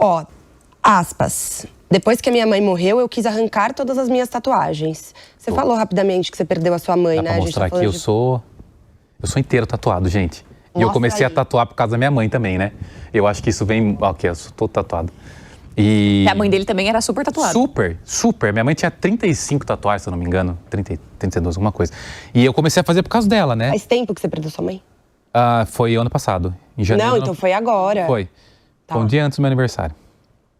Ó, aspas. Depois que a minha mãe morreu, eu quis arrancar todas as minhas tatuagens. Você falou rapidamente que você perdeu a sua mãe, Dá né? pra mostrar aqui, eu sou inteiro tatuado, gente. E eu comecei a tatuar por causa da minha mãe também, né? Eu acho que isso vem... Ok, eu sou todo tatuado. E a mãe dele também era super tatuada. Super. Minha mãe tinha 35 tatuagens, se eu não me engano. 32, alguma coisa. E eu comecei a fazer por causa dela, né? Faz tempo que você perdeu sua mãe? Foi ano passado, em janeiro. Não, então foi agora. Foi. Tá. Foi um dia antes do meu aniversário.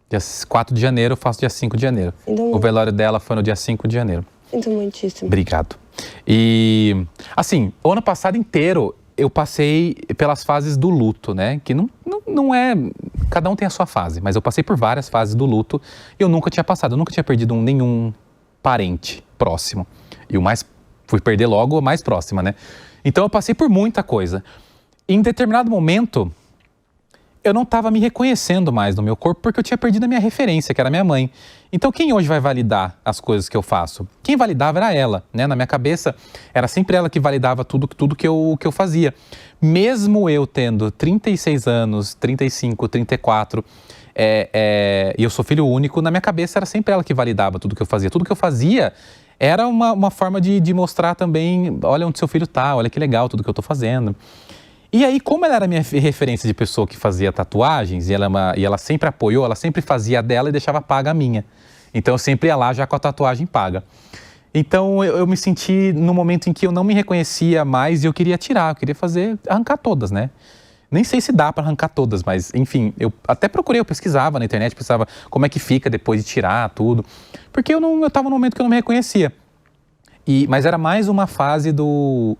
Dia 4 de janeiro, eu faço dia 5 de janeiro. O velório dela foi no dia 5 de janeiro. Sinto muitíssimo. Obrigado. E, assim, o ano passado inteiro eu passei pelas fases do luto, né? Que não é... Cada um tem a sua fase, mas eu passei por várias fases do luto e eu nunca tinha passado. Eu nunca tinha perdido nenhum parente próximo. E fui perder logo a mais próxima, né? Então eu passei por muita coisa. E em determinado momento, eu não estava me reconhecendo mais no meu corpo porque eu tinha perdido a minha referência, que era minha mãe. Então quem hoje vai validar as coisas que eu faço? Quem validava era ela, né? Na minha cabeça, era sempre ela que validava tudo que eu fazia. Mesmo eu tendo 36 anos, 35, 34, e eu sou filho único, na minha cabeça era sempre ela que validava tudo que eu fazia. Tudo que eu fazia era uma forma de mostrar também, olha onde seu filho tá, olha que legal tudo que eu tô fazendo. E aí, como ela era minha referência de pessoa que fazia tatuagens, e ela sempre apoiou, ela sempre fazia a dela e deixava paga a minha. Então eu sempre ia lá já com a tatuagem paga. Então eu me senti no momento em que eu não me reconhecia mais e eu queria tirar, eu queria arrancar todas, né? Nem sei se dá para arrancar todas, mas enfim, eu até procurei, eu pesquisava na internet, pensava como é que fica depois de tirar tudo. Porque eu estava num momento que eu não me reconhecia. Mas era mais uma fase do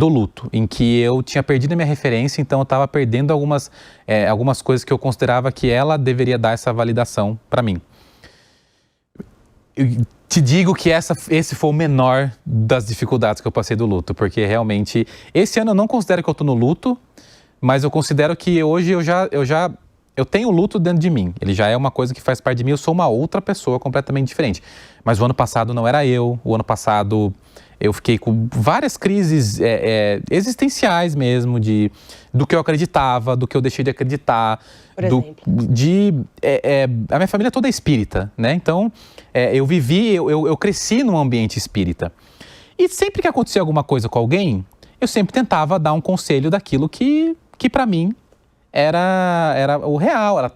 luto, em que eu tinha perdido a minha referência, então eu estava perdendo algumas coisas que eu considerava que ela deveria dar essa validação para mim. Eu te digo que esse foi o menor das dificuldades que eu passei do luto, porque realmente, esse ano eu não considero que eu estou no luto, mas eu considero que hoje eu tenho o luto dentro de mim. Ele já é uma coisa que faz parte de mim, eu sou uma outra pessoa completamente diferente. Mas o ano passado não era eu, o ano passado eu fiquei com várias crises existenciais mesmo, do que eu acreditava, do que eu deixei de acreditar. Por exemplo? A minha família toda é espírita, né? Então, eu cresci num ambiente espírita. E sempre que acontecia alguma coisa com alguém, eu sempre tentava dar um conselho daquilo que para mim era o real,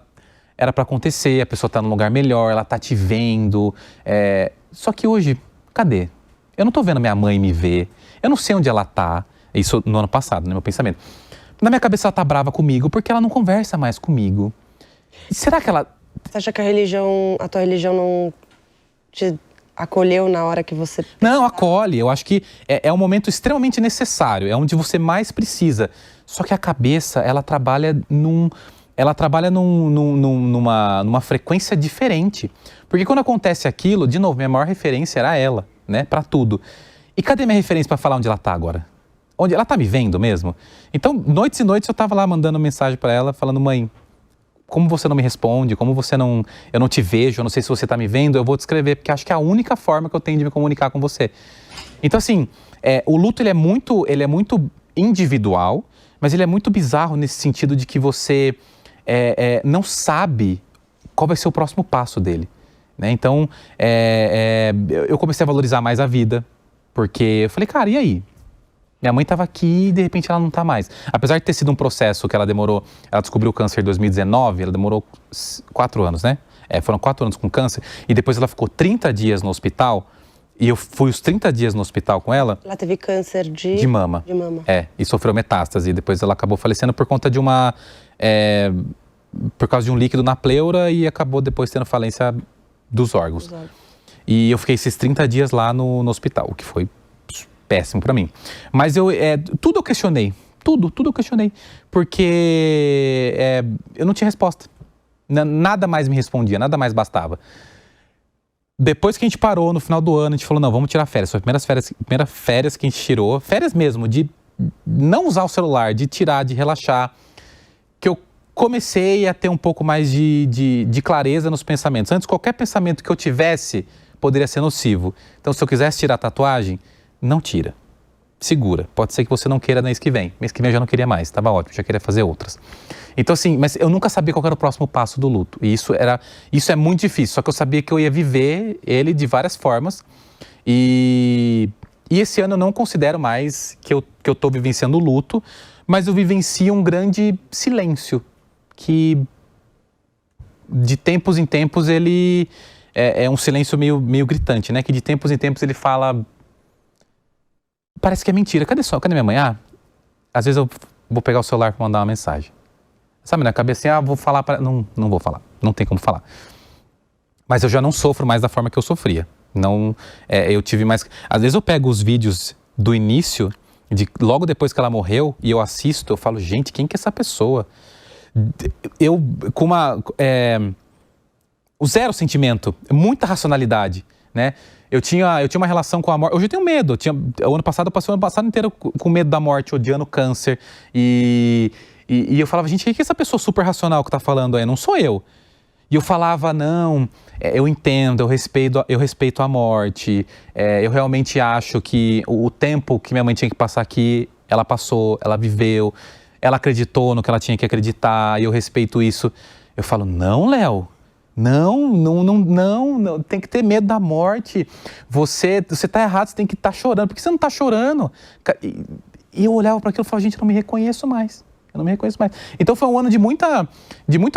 era para acontecer, a pessoa tá num lugar melhor, ela tá te vendo. Só que hoje, cadê? Eu não tô vendo minha mãe me ver, eu não sei onde ela tá. Isso no ano passado, no meu pensamento. Na minha cabeça ela tá brava comigo porque ela não conversa mais comigo. Será que ela... Você acha que a tua religião não te acolheu na hora que você... Não, acolhe. Eu acho que é um momento extremamente necessário, é onde você mais precisa. Só que a cabeça, ela trabalha numa frequência diferente. Porque quando acontece aquilo, de novo, minha maior referência era ela, né, pra tudo. E cadê minha referência pra falar onde ela tá agora? Onde ela tá me vendo mesmo? Então, noites e noites eu tava lá mandando mensagem pra ela, falando: mãe, como você não me responde, eu não te vejo, eu não sei se você tá me vendo, eu vou te escrever, porque acho que é a única forma que eu tenho de me comunicar com você. Então, assim, o luto, ele é muito individual, mas ele é muito bizarro nesse sentido de que você não sabe qual vai ser o próximo passo dele, né? Então, eu comecei a valorizar mais a vida, porque eu falei: cara, e aí? Minha mãe estava aqui e de repente ela não está mais. Apesar de ter sido um processo que ela descobriu o câncer em 2019, ela demorou 4 anos, né? Foram 4 anos com câncer, e depois ela ficou 30 dias no hospital, e eu fui os 30 dias no hospital com ela. Ela teve câncer de mama. De mama. E sofreu metástase, e depois ela acabou falecendo por conta de por causa de um líquido na pleura, e acabou depois tendo falência dos órgãos. E eu fiquei esses 30 dias lá no hospital, o que foi péssimo pra mim. Mas tudo eu questionei. Tudo eu questionei. Porque eu não tinha resposta. Nada mais me respondia, nada mais bastava. Depois que a gente parou no final do ano, a gente falou: não, vamos tirar férias. Foi a primeira férias que a gente tirou. Férias mesmo, de não usar o celular, de tirar, de relaxar. Que eu comecei a ter um pouco mais de clareza nos pensamentos. Antes, qualquer pensamento que eu tivesse poderia ser nocivo. Então, se eu quisesse tirar a tatuagem, não tira. segura. Pode ser que você não queira mês que vem. Mês que vem eu já não queria mais, tava ótimo, já queria fazer outras. Então assim, mas eu nunca sabia qual era o próximo passo do luto. E isso é muito difícil, só que eu sabia que eu ia viver ele de várias formas. E esse ano eu não considero mais que eu tô vivenciando o luto, mas eu vivencio um grande silêncio, que de tempos em tempos ele é um silêncio meio gritante, né? Que de tempos em tempos ele fala... Parece que é mentira. Cadê minha mãe? Às vezes eu vou pegar o celular para mandar uma mensagem. Sabe, na cabeça assim, vou falar para... Não vou falar, não tem como falar. Mas eu já não sofro mais da forma que eu sofria. Não, eu tive mais... Às vezes eu pego os vídeos do início, logo depois que ela morreu, e eu assisto, eu falo, gente, quem que é essa pessoa? Eu, com o zero sentimento, muita racionalidade, né? Eu tinha uma relação com a morte. Hoje eu tenho medo. O ano passado eu passei o ano passado inteiro com medo da morte, odiando câncer. E eu falava, gente, o que é essa pessoa super racional que tá falando aí? Não sou eu. E eu falava, não, eu entendo, eu respeito a morte. Eu realmente acho que o tempo que minha mãe tinha que passar aqui, ela passou, ela viveu, ela acreditou no que ela tinha que acreditar, e eu respeito isso. Eu falo, não, Léo. Não, tem que ter medo da morte. Você tá errado, você tem que estar chorando. Por que você não tá chorando? E eu olhava para aquilo e falava, gente, eu não me reconheço mais. Eu não me reconheço mais. Então foi um ano de muito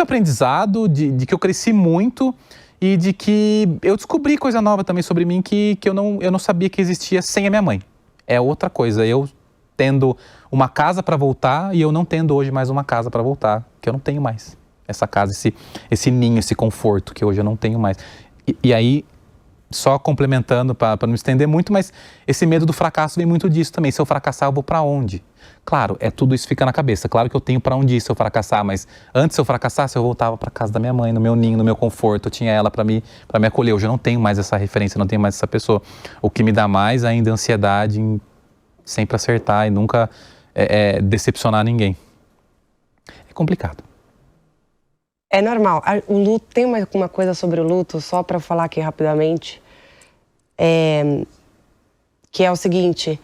aprendizado, de que eu cresci muito e de que eu descobri coisa nova também sobre mim que eu não sabia que existia sem a minha mãe. É outra coisa, eu tendo uma casa para voltar e eu não tendo hoje mais uma casa para voltar, que eu não tenho mais. Essa casa, esse ninho, esse conforto que hoje eu não tenho mais. E aí, só complementando para não me estender muito, mas esse medo do fracasso vem muito disso também. Se eu fracassar, eu vou para onde? Claro, tudo isso fica na cabeça. Claro que eu tenho para onde ir se eu fracassar, mas antes se eu fracassasse, eu voltava para casa da minha mãe, no meu ninho, no meu conforto. Eu tinha ela para me acolher. Hoje eu não tenho mais essa referência, não tenho mais essa pessoa. O que me dá mais ainda é ansiedade em sempre acertar e nunca decepcionar ninguém. É complicado. É normal. O luto, tem uma coisa sobre o luto, só para falar aqui rapidamente, que é o seguinte: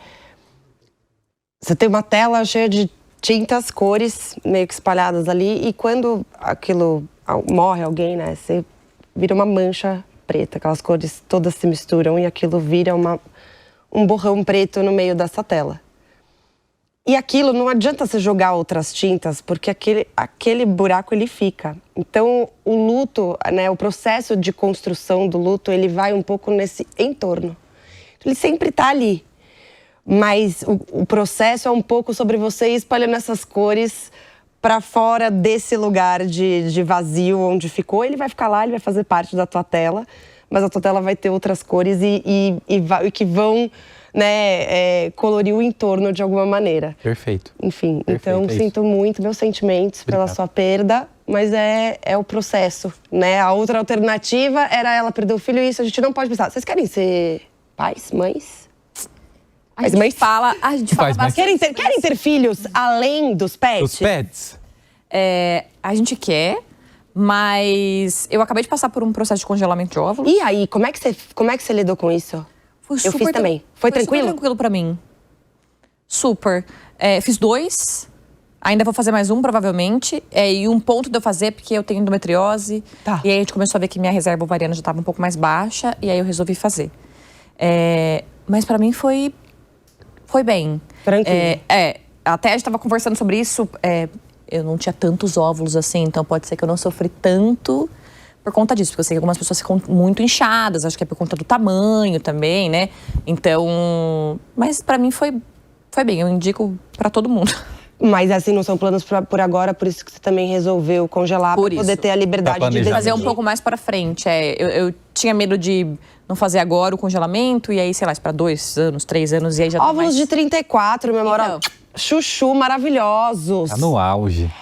você tem uma tela cheia de tintas, cores, meio que espalhadas ali, e quando morre alguém, né, você vira uma mancha preta, aquelas cores todas se misturam e aquilo vira um borrão preto no meio dessa tela. E aquilo, não adianta você jogar outras tintas, porque aquele buraco, ele fica. Então, o luto, né, o processo de construção do luto, ele vai um pouco nesse entorno. Ele sempre tá ali. Mas o processo é um pouco sobre você ir espalhando essas cores para fora desse lugar de vazio onde ficou. Ele vai ficar lá, ele vai fazer parte da tua tela, mas a tua tela vai ter outras cores e que vão... né, colorir o entorno de alguma maneira. Perfeito. Enfim, Perfeito, então sinto muito meus sentimentos pela sua perda, mas é o processo, né? A outra alternativa era ela perder o filho e isso a gente não pode pensar. Vocês querem ser pais, mães? A gente fala bastante. Querem ter filhos além dos pets? Os pets? A gente quer, mas eu acabei de passar por um processo de congelamento de óvulos. E aí, como é que você lidou com isso? Eu fiz também. Foi tranquilo? Foi tranquilo pra mim. Super. Fiz 2. Ainda vou fazer mais um, provavelmente. E um ponto de eu fazer, porque eu tenho endometriose. Tá. E aí a gente começou a ver que minha reserva ovariana já estava um pouco mais baixa. E aí eu resolvi fazer. Mas pra mim foi bem. Tranquilo. Até a gente tava conversando sobre isso. Eu não tinha tantos óvulos assim, então pode ser que eu não sofri tanto... por conta disso, porque eu sei que algumas pessoas ficam muito inchadas, acho que é por conta do tamanho também, né? Então, mas pra mim foi bem, eu indico pra todo mundo. Mas assim, não são planos por agora, por isso que você também resolveu congelar, pra poder ter a liberdade de decidir. Fazer um pouco mais pra frente, eu tinha medo de não fazer agora o congelamento, e aí, sei lá, esperar 2 anos, 3 anos, e aí já óvulos de 34, memória... Então. Chuchu, maravilhosos. Tá no auge.